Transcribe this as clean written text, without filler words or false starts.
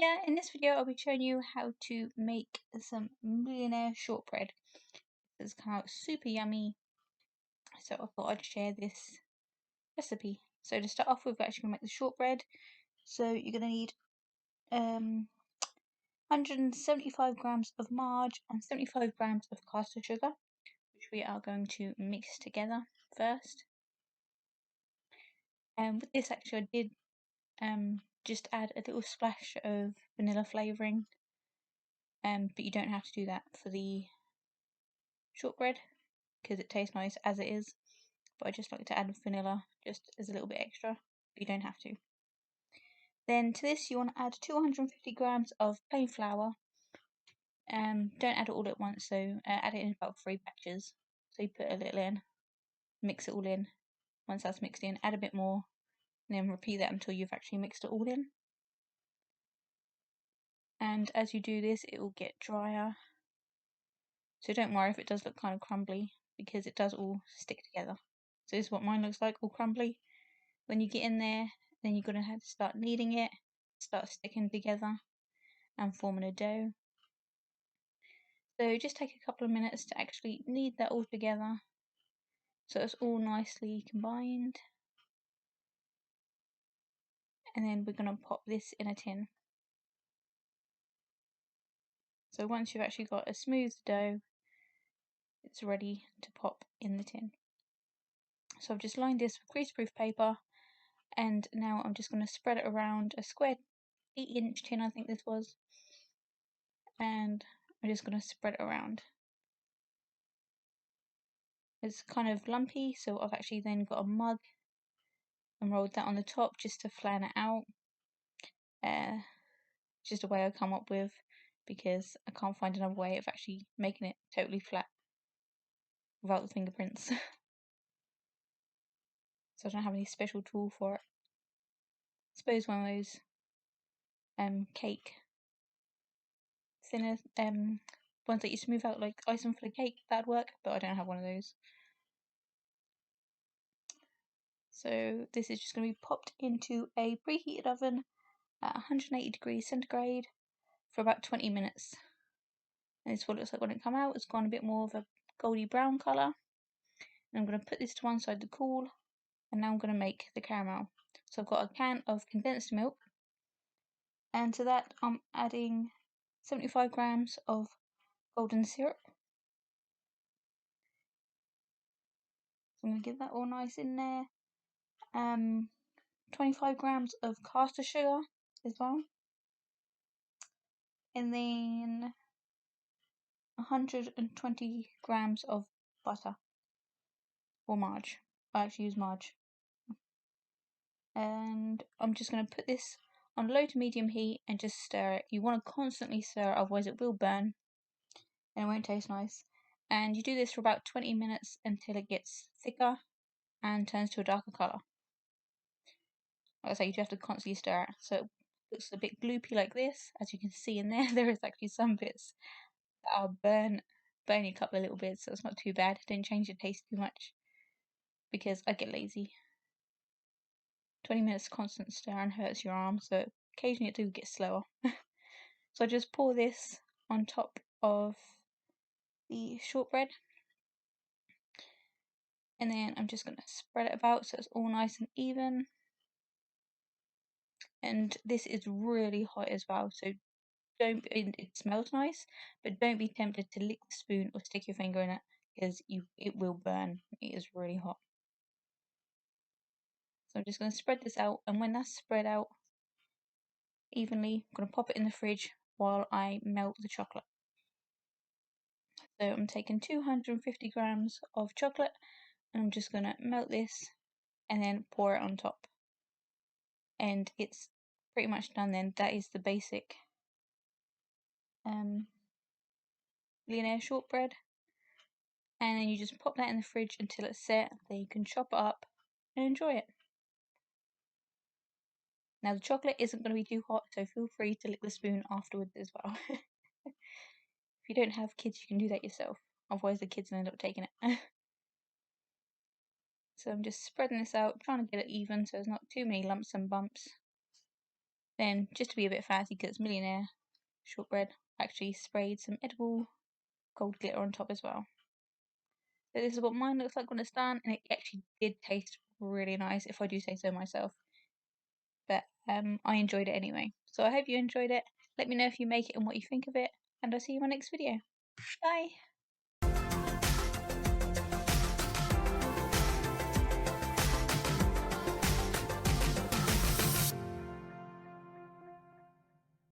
Hiya, in this video I'll be showing you how to make some Millionaire Shortbread. It's come out super yummy, so I thought I'd share this recipe. So to start off with, we're actually going to make the shortbread. So you're going to need 175 grams of marge and 75 grams of caster sugar, which we are going to mix together first. And with this actually I did just add a little splash of vanilla flavouring, but you don't have to do that for the shortbread because it tastes nice as it is, but I just like to add vanilla just as a little bit extra, but you don't have to. Then to this you want to add 250 grams of plain flour. Don't add it all at once, so add it in about 3 batches. So you put a little in, mix it all in. Once that's mixed in, add a bit more, and then repeat that until you've actually mixed it all in. And as you do this, it will get drier. So don't worry if it does look kind of crumbly, because it does all stick together. So this is what mine looks like, all crumbly. When you get in there, then you're going to have to start kneading it, start sticking together and forming a dough. So just take a couple of minutes to actually knead that all together so it's all nicely combined. And then we're going to pop this in a tin. So once you've actually got a smooth dough, it's ready to pop in the tin. So I've just lined this with greaseproof paper, and now I'm just going to spread it around a square 8-inch tin, I think this was, and I'm just going to spread it around. It's kind of lumpy, so I've actually then got a mug and rolled that on the top just to flatten it out. Just a way I come up with, because I can't find another way of actually making it totally flat without the fingerprints. So I don't have any special tool for it. I suppose one of those cake thinner ones that you smooth out like icing for the cake, that'd work, but I don't have one of those. So this is just going to be popped into a preheated oven at 180 degrees centigrade for about 20 minutes. And this is what it looks like when it comes out. It's gone a bit more of a goldy brown colour. And I'm going to put this to one side to cool, and now I'm going to make the caramel. So I've got a can of condensed milk, and to that I'm adding 75 grams of golden syrup. So I'm going to get that all nice in there. 25 grams of caster sugar as well, and then 120 grams of butter or marge. I actually use marge. And I'm just going to put this on low to medium heat and just stir it. You want to constantly stir it, otherwise it will burn and it won't taste nice. And you do this for about 20 minutes until it gets thicker and turns to a darker colour. Like I say, you have to constantly stir it, so it looks a bit gloopy like this. As you can see in there, there is actually some bits that are burn a couple of little bits, so it's not too bad. Don't change the taste too much, because I get lazy. 20 minutes constant stirring hurts your arm, so occasionally it do get slower. So I just pour this on top of the shortbread, and then I'm just going to spread it about so it's all nice and even. And this is really hot as well, so it smells nice, but don't be tempted to lick the spoon or stick your finger in it, because it will burn. It is really hot. So I'm just going to spread this out, and when that's spread out evenly, I'm going to pop it in the fridge while I melt the chocolate. So I'm taking 250 grams of chocolate, and I'm just going to melt this and then pour it on top. And it's pretty much done then. That is the basic Millionaire Shortbread. And then you just pop that in the fridge until it's set. Then you can chop it up and enjoy it. Now the chocolate isn't going to be too hot, so feel free to lick the spoon afterwards as well. If you don't have kids, you can do that yourself. Otherwise the kids will end up taking it. So I'm just spreading this out, trying to get it even so there's not too many lumps and bumps. Then, just to be a bit fancy, because it's Millionaire Shortbread, I actually sprayed some edible gold glitter on top as well. So this is what mine looks like when it's done, and it actually did taste really nice, if I do say so myself. But I enjoyed it anyway. So I hope you enjoyed it. Let me know if you make it and what you think of it, and I'll see you in my next video. Bye!